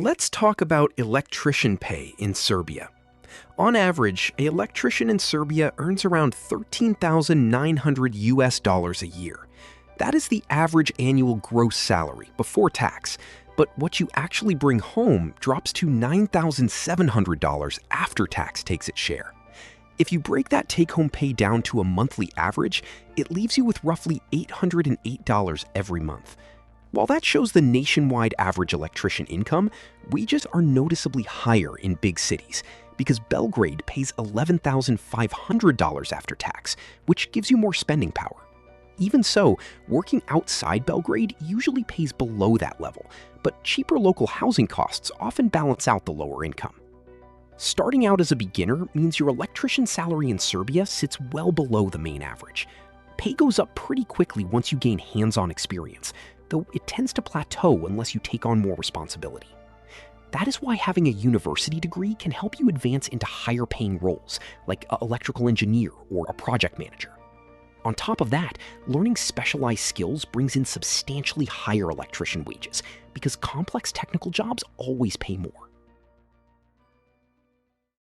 Let's talk about electrician pay in Serbia. On average, an electrician in Serbia earns around 13,900 US dollars a year. That is the average annual gross salary before tax, but what you actually bring home drops to $9,700 after tax takes its share. If you break that take-home pay down to a monthly average, it leaves you with roughly $808 every month. While that shows the nationwide average electrician income, wages are noticeably higher in big cities because Belgrade pays $11,500 after tax, which gives you more spending power. Even so, working outside Belgrade usually pays below that level, but cheaper local housing costs often balance out the lower income. Starting out as a beginner means your electrician salary in Serbia sits well below the main average. Pay goes up pretty quickly once you gain hands-on experience, though it tends to plateau unless you take on more responsibility. That is why having a university degree can help you advance into higher-paying roles, like an electrical engineer or a project manager. On top of that, learning specialized skills brings in substantially higher electrician wages because complex technical jobs always pay more.